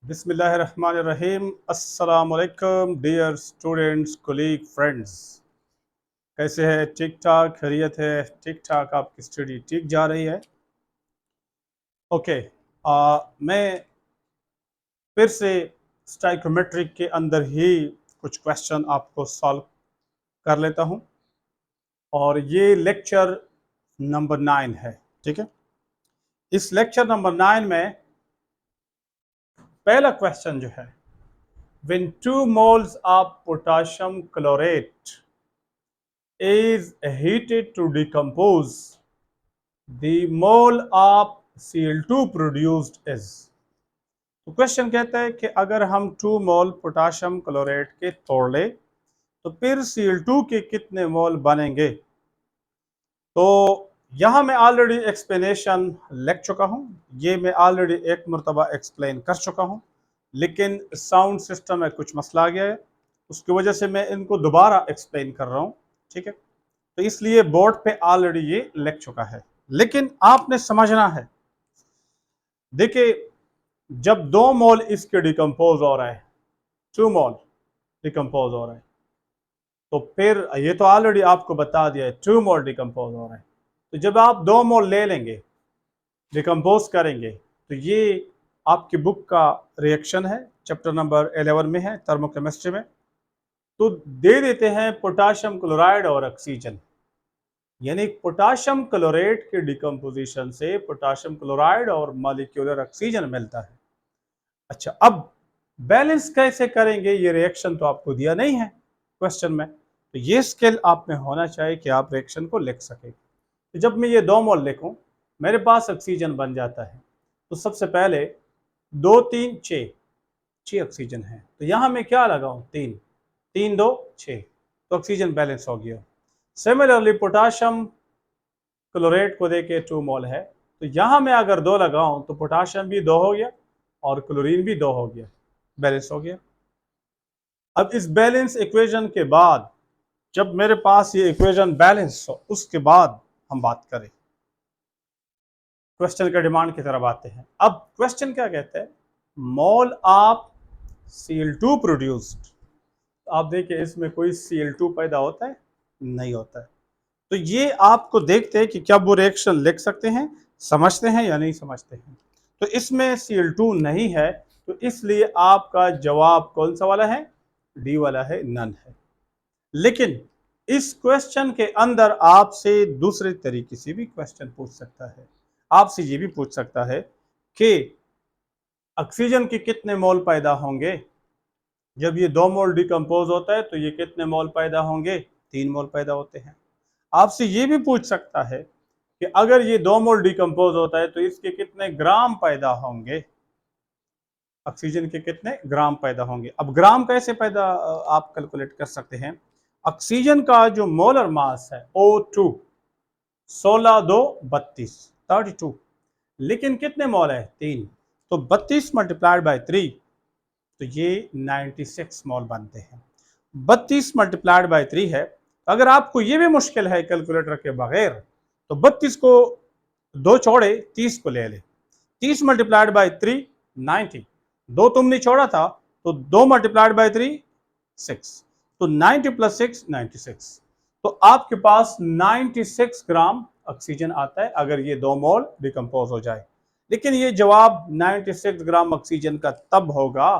बिस्मिल्लाहिर्रहमानिर्रहीम। अस्सलामुअलैकुम dear students, colleague, friends. कैसे है? ठीक ठाक खैरियत है? ठीक ठाक आपकी स्टडी ठीक जा रही है? ओके। मैं फिर से स्टाइकोमेट्रिक के अंदर ही कुछ क्वेश्चन आपको सॉल्व कर लेता हूं और ये लेक्चर नंबर 9 है। ठीक है, इस लेक्चर नंबर 9 में पहला क्वेश्चन जो है, when 2 moles of potassium chlorate is heated to decompose, the mole of Cl2 produced is। तो क्वेश्चन कहता है कि अगर हम 2 मोल पोटाशियम क्लोरेट के तोड़ ले तो फिर Cl2 के कितने मोल बनेंगे। तो यहां मैं ऑलरेडी एक्सप्लेनेशन लिख चुका हूं, ये मैं ऑलरेडी एक मरतबा एक्सप्लेन कर चुका हूं, लेकिन साउंड सिस्टम में कुछ मसला आ गया है, उसकी वजह से मैं इनको दोबारा एक्सप्लेन कर रहा हूं। ठीक है, तो इसलिए बोर्ड पे ऑलरेडी ये लिख चुका है, लेकिन आपने समझना है। देखिए, जब 2 मोल इसके डिकम्पोज हो रहा है, 2 मोल डिकम्पोज हो रहा है, तो फिर ये तो ऑलरेडी आपको बता दिया है 2 मोल डिकम्पोज हो रहा है। तो जब आप 2 मोल ले लेंगे, डिकम्पोज करेंगे, तो ये आपकी बुक का रिएक्शन है, चैप्टर नंबर 11 में है, थर्मोकेमिस्ट्री में। तो दे देते हैं पोटाशियम क्लोराइड और ऑक्सीजन, यानी पोटाशियम क्लोरेट के डिकम्पोजिशन से पोटाशियम क्लोराइड और मॉलिक्यूलर ऑक्सीजन मिलता है। अच्छा, अब बैलेंस कैसे करेंगे, ये रिएक्शन तो आपको दिया नहीं है क्वेश्चन में, तो ये स्किल आप में होना चाहिए कि आप रिएक्शन को लिख सके। तो जब मैं ये 2 मोल लिखूं, मेरे पास ऑक्सीजन बन जाता है, तो सबसे पहले 2 3 6 ऑक्सीजन है, तो यहां मैं क्या लगाऊं, 3 3 2 6, तो ऑक्सीजन बैलेंस हो गया। सिमिलरली पोटाशियम क्लोरेट को देके 2 मोल है, तो यहां मैं अगर 2 लगाऊं तो पोटाशियम भी 2 हो गया और क्लोरीन भी 2 हो गया, बैलेंस हो गया। अब इस बैलेंस इक्वेशन के बाद, जब मेरे पास ये इक्वेशन बैलेंस हो, उसके बाद हम बात करें, क्वेश्चन का डिमांड की तरफ आते हैं। अब क्वेश्चन क्या कहता है, मोल ऑफ Cl2 प्रोड्यूस्ड। आप देखिए, इसमें कोई Cl2 पैदा होता है? नहीं होता है। तो ये आपको देखते हैं कि क्या वो रिएक्शन लिख सकते हैं, समझते हैं या नहीं समझते हैं। तो इसमें Cl2 नहीं है, तो इसलिए आपका जवाब कौन सा वाला है, डी वाला है, नन है। लेकिन इस क्वेश्चन के अंदर आपसे दूसरे तरीके से भी क्वेश्चन पूछ सकता है, आपसे ये भी पूछ सकता है कि ऑक्सीजन के कितने मोल पैदा होंगे जब ये 2 मोल डिकम्पोज होता है, तो ये कितने मोल पैदा होंगे, 3 मोल पैदा होते हैं। आपसे ये भी पूछ सकता है कि अगर ये 2 मोल डिकम्पोज होता है तो इसके कितने ग्राम पैदा होंगे, ऑक्सीजन के कितने ग्राम पैदा होंगे। अब ग्राम कैसे पैदा आप कैलकुलेट कर सकते हैं। ऑक्सीजन का जो मोलर मास है O2 16 2 32 32, लेकिन कितने मोल है, 3, तो 32 मल्टीप्लाइड बाय 3, तो ये 96 मोल बनते हैं। 32 मल्टीप्लाइड बाय 3 है। अगर आपको ये भी मुश्किल है कैलकुलेटर के बगैर, तो 32 को 2 छोड़े, 30 को ले ले, 30 मल्टीप्लाइड बाय 3 90, 2 तुमने छोड़ा था, तो 2 मल्टीप्लाइड बाय 3 6, तो 90 प्लस 6 96, तो आपके पास 96 ग्राम ऑक्सीजन आता है अगर ये 2 मोल डिकम्पोज हो जाए। लेकिन ये जवाब 96 ग्राम ऑक्सीजन का तब होगा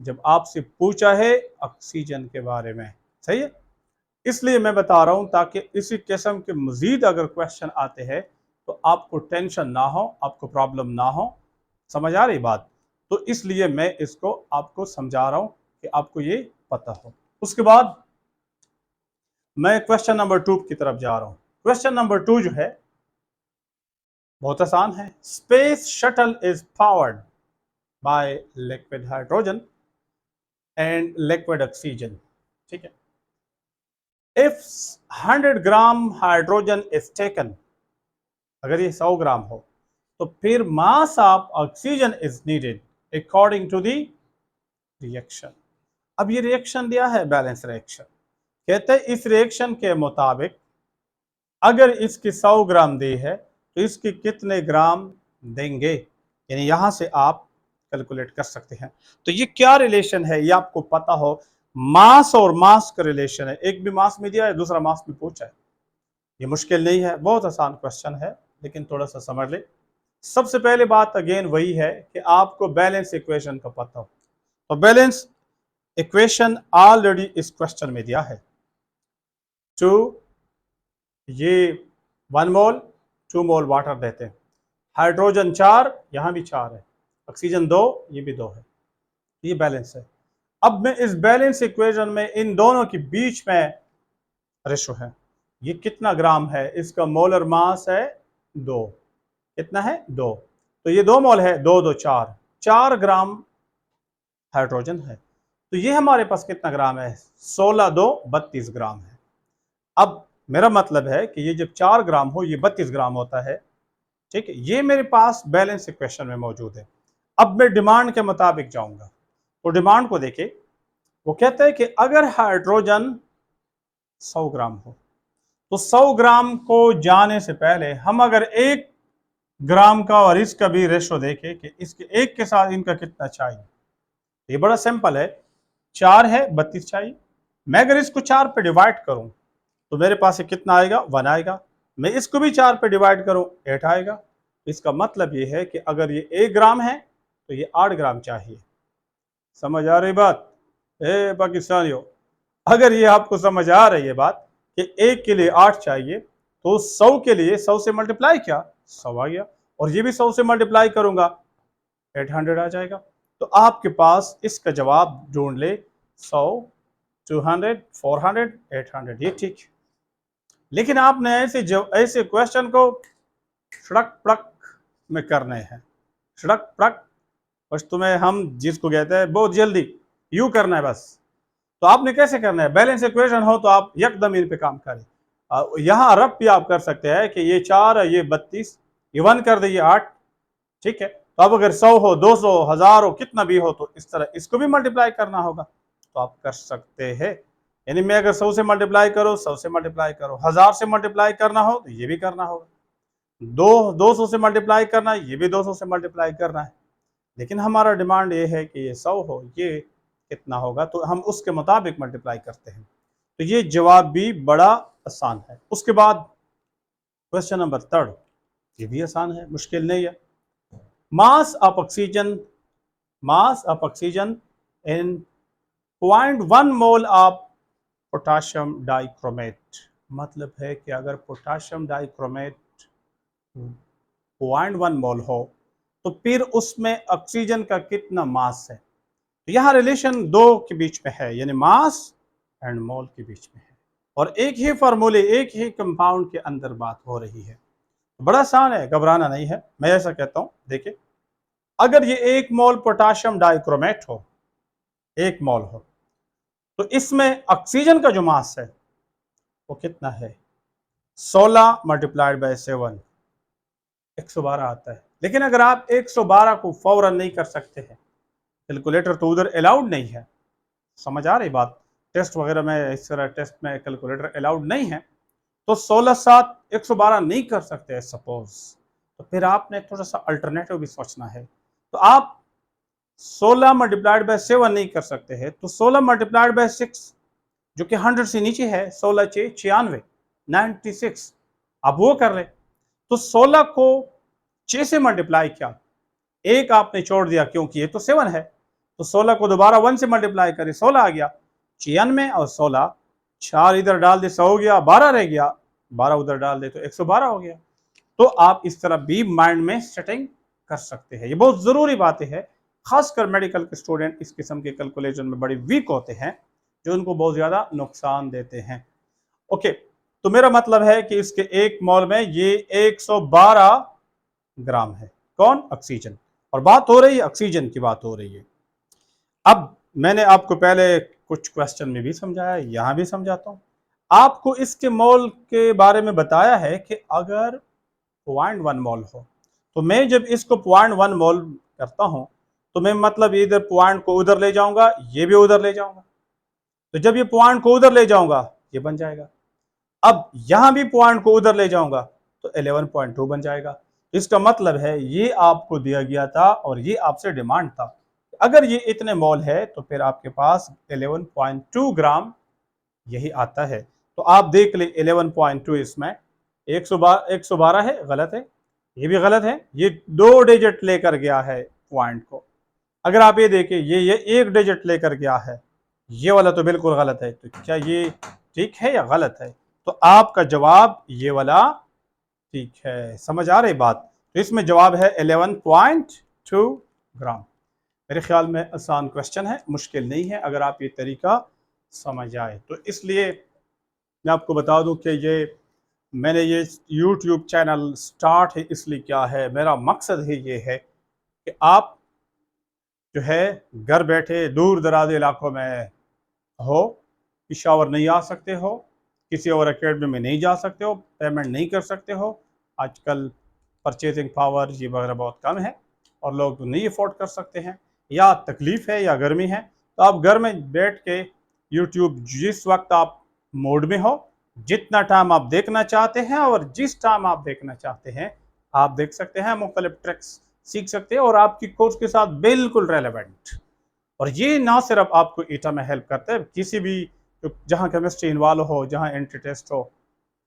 जब आपसे पूछा है ऑक्सीजन के बारे में। सही है, इसलिए मैं बता रहा हूं ताकि इसी किस्म के मजीद अगर क्वेश्चन आते हैं तो आपको टेंशन ना हो, आपको प्रॉब्लम ना हो। समझ आ रही बात? तो इसलिए मैं इसको आपको समझा रहा हूं कि आपको ये पता हो। उसके बाद मैं क्वेश्चन नंबर 2 की तरफ जा रहा हूं। क्वेश्चन नंबर 2 जो है बहुत आसान है। Space shuttle is powered by liquid hydrogen and liquid oxygen. ठीक है, if 100 gram hydrogen is taken, अगर ये 100 ग्राम हो, तो फिर mass of oxygen is needed according to the reaction. अब ये रिएक्शन दिया है, बैलेंस रिएक्शन। कहते हैं इस रिएक्शन के मुताबिक अगर इसकी 100 ग्राम दी है तो इसके कितने ग्राम देंगे, यानी यहां से आप कैलकुलेट कर सकते हैं। तो ये क्या रिलेशन है, ये आपको पता हो। मास और मास का रिलेशन है, एक भी मास में दिया है, दूसरा मास में पूछा है। ये मुश्किल नहीं है, बहुत आसान क्वेश्चन है, लेकिन थोड़ा सा समझ ले। सबसे पहले बात अगेन वही है कि आपको बैलेंस इक्वेशन का पता हो। तो बैलेंस इक्वेशन ऑलरेडी इस क्वेश्चन में दिया है। टू, ये 1 मोल 2 मोल वाटर देते हैं। हाइड्रोजन 4, यहां भी 4 है। ऑक्सीजन 2, ये भी 2 है। ये बैलेंस है। अब मैं इस बैलेंस इक्वेशन में इन दोनों के बीच में रेशो है। ये कितना ग्राम है, इसका मोलर मास है 2। कितना है 2। तो ये 2 मोल है, 2 2 4, 4 ग्राम हाइड्रोजन है। तो ये हमारे पास कितना ग्राम है, 16 2 32 ग्राम है। अब मेरा मतलब है कि ये जब 4 ग्राम हो, ये 32 ग्राम होता है। ठीक है, ये मेरे पास बैलेंस इक्वेशन में मौजूद है। अब मैं डिमांड के मुताबिक जाऊंगा। तो डिमांड को देखे, वो कहते हैं कि अगर हाइड्रोजन 100 ग्राम हो, तो 100 ग्राम को जाने से पहले हम अगर 1 ग्राम का और इसका भी रेशो देखें कि इसके एक के साथ इनका कितना चाहिए। ये बड़ा सिंपल है, 4 है 32 चाहिए। मैं अगर इसको 4 पे डिवाइड करूं तो मेरे पास ये कितना आएगा, 1 आएगा। मैं इसको भी 4 पे डिवाइड करूं, 8 आएगा। इसका मतलब ये है कि अगर ये 1 ग्राम है तो ये 8 ग्राम चाहिए। समझ आ रही बात ए पाकिस्तानियों? अगर ये आपको समझ आ रही है बात कि 1 के लिए 8 चाहिए, तो 100 के लिए 100 से मल्टीप्लाई किया, 100 आ गया। और ये भी 100 से मल्टीप्लाई करूंगा, 800 आ जाएगा। तो आपके पास इसका जवाब ढूंढ ले, 100 200 400 800, ये ठीक। लेकिन आपने ऐसे क्वेश्चन को सड़क पड़क में करने हैं, सड़क पड़क। बस तुम्हें हम जिसको कहते हैं बहुत जल्दी यू करना है बस। तो आपने कैसे करना है, बैलेंस इक्वेशन हो तो आप एकदम इन पे काम करें। यहाँ रब भी आप कर सकते हैं कि ये 4 ये 32, ये 1 कर दिए 8। ठीक है, तो अब अगर 100 हो 200 1000 हो कितना भी हो, तो इस तरह इसको भी मल्टीप्लाई करना होगा, तो आप कर सकते हैं। यानी मैं अगर 100 से मल्टीप्लाई करो, 100 से मल्टीप्लाई करो, 1000 से मल्टीप्लाई करना हो तो ये भी करना होगा, 200 से मल्टीप्लाई करना है, ये भी 200 से मल्टीप्लाई करना है। लेकिन हमारा डिमांड ये है कि ये 100 हो, ये कितना होगा, तो हम उसके मुताबिक मल्टीप्लाई करते हैं। तो ये जवाब भी बड़ा आसान है। उसके बाद क्वेश्चन नंबर 3, ये भी आसान है, मुश्किल नहीं है। मास of oxygen, mass of oxygen in 0.1 mole of potassium dichromate. मतलब है कि अगर पोटाशियम डाइक्रोमेट 0.1 मोल हो तो फिर उसमें ऑक्सीजन का कितना मास है। तो यहाँ रिलेशन 2 के बीच में है, यानी मास एंड मोल के बीच में है, और एक ही फार्मूले, एक ही कंपाउंड के अंदर बात हो रही है। बड़ा आसान है, घबराना नहीं है। मैं ऐसा कहता हूँ, देखिए अगर ये 1 मोल पोटाशियम डाइक्रोमेट हो, 1 मोल हो, तो इसमें ऑक्सीजन का जो मास है वो कितना है, 16 मल्टीप्लाइड बाय 7, 112 आता है। लेकिन अगर आप 112 को फौरन नहीं कर सकते हैं, कैलकुलेटर तो उधर अलाउड नहीं है। समझ आ रही बात? टेस्ट वगैरह में इस तरह टेस्ट में कैलकुलेटर अलाउड नहीं है, तो 16 7 112 नहीं कर सकते सपोज, तो फिर आपने थोड़ा सा अल्टरनेटिव भी सोचना है। तो आप 16 मल्टीप्लाइड बाय 7 नहीं कर सकते हैं, तो 16 मल्टीप्लाइड बाय 6 जो कि 100 से नीचे है, 16 6 96 96, आप वो कर ले। तो 16 को 6 से मल्टीप्लाई किया, एक आपने छोड़ दिया क्योंकि ये तो 7 है, तो 16 को दोबारा 1 से मल्टीप्लाई करें, 16 आ गया। 96 और 16, 4 इधर डाल दे 100 हो गया, 12 रह गया, 12 उधर डाल दे तो 112 हो गया। तो आप इस तरह भी माइंड में सेटिंग कर सकते हैं। ये बहुत जरूरी बातें हैं, खासकर मेडिकल के स्टूडेंट इस किस्म के कैलकुलेशन में बड़े वीक होते हैं, जो उनको बहुत ज्यादा नुकसान देते हैं। ओके, तो मेरा मतलब है कि इसके 1 मोल में ये 112 ग्राम है। कौन? ऑक्सीजन। और बात हो रही है ऑक्सीजन की, बात हो रही है। अब मैंने आपको पहले कुछ क्वेश्चन में भी समझाया, यहां भी समझाता हूं। आपको इसके मोल के बारे में बताया है कि अगर 0.1 मोल हो, तो मैं जब इसको 0.1 मोल करता हूं तो मैं मतलब इधर पॉइंट को उधर ले जाऊंगा, ये भी उधर ले जाऊंगा। तो जब ये पॉइंट को उधर ले जाऊंगा ये बन जाएगा। अब यहां भी पॉइंट को उधर ले जाऊंगा तो 11.2 बन जाएगा। इसका मतलब है ये आपको दिया गया था और ये आपसे डिमांड था। अगर ये इतने मोल है तो फिर आपके पास 11.2 ग्राम यही आता है। तो आप देख ले 11.2 इसमें 112 है, गलत है, ये भी गलत है, ये 2 डिजिट लेकर गया है पॉइंट को। अगर आप ये देखें ये 1 डिजिट लेकर गया है, ये वाला तो बिल्कुल गलत है। तो क्या ये ठीक है या गलत है? तो आपका जवाब ये वाला ठीक है। समझ आ रही बात? तो इसमें जवाब है 11.2 ग्राम। मेरे ख्याल में आसान क्वेश्चन है, मुश्किल नहीं है अगर आप ये तरीका समझ आए तो। इसलिए मैं आपको बता दूं कि मैंने ये YouTube चैनल स्टार्ट है इसलिए क्या है, मेरा मकसद ही ये है कि आप जो है घर बैठे दूर दराज इलाकों में हो, पिशावर नहीं आ सकते हो, किसी और एकेडमी में नहीं जा सकते हो, पेमेंट नहीं कर सकते हो, आजकल परचेजिंग पावर ये वगैरह बहुत कम है और लोग नहीं अफोर्ड कर सकते हैं, या तकलीफ़ है या गर्मी है, तो आप घर में बैठ के यूट्यूब जिस वक्त आप मोड में हो, जितना टाइम आप देखना चाहते हैं और जिस टाइम आप देखना चाहते हैं आप देख सकते हैं, मुख्तलिफ ट्रिक्स सीख सकते हैं और आपकी कोर्स के साथ बिल्कुल रेलेवेंट। और ये ना सिर्फ आपको ईटा में हेल्प करता है, किसी भी जहाँ केमिस्ट्री इन्वॉल्व हो, जहाँ एंट्री टेस्ट हो,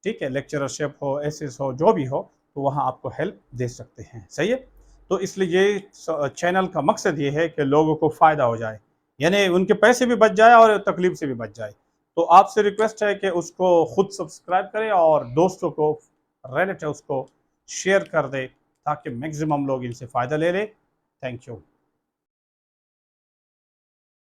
ठीक है, लेक्चरशिप हो, एसेस हो, जो भी हो, तो वहाँ आपको हेल्प दे सकते हैं। सही है? तो इसलिए ये चैनल का मकसद ये है कि लोगों को फ़ायदा हो जाए, यानी उनके पैसे भी बच जाए और तकलीफ से भी बच जाए। तो आपसे रिक्वेस्ट है कि उसको खुद सब्सक्राइब करें और दोस्तों को, रिलेटिव्स को शेयर कर दें ताकि मैक्सिमम लोग इनसे फ़ायदा ले लें। Thank you.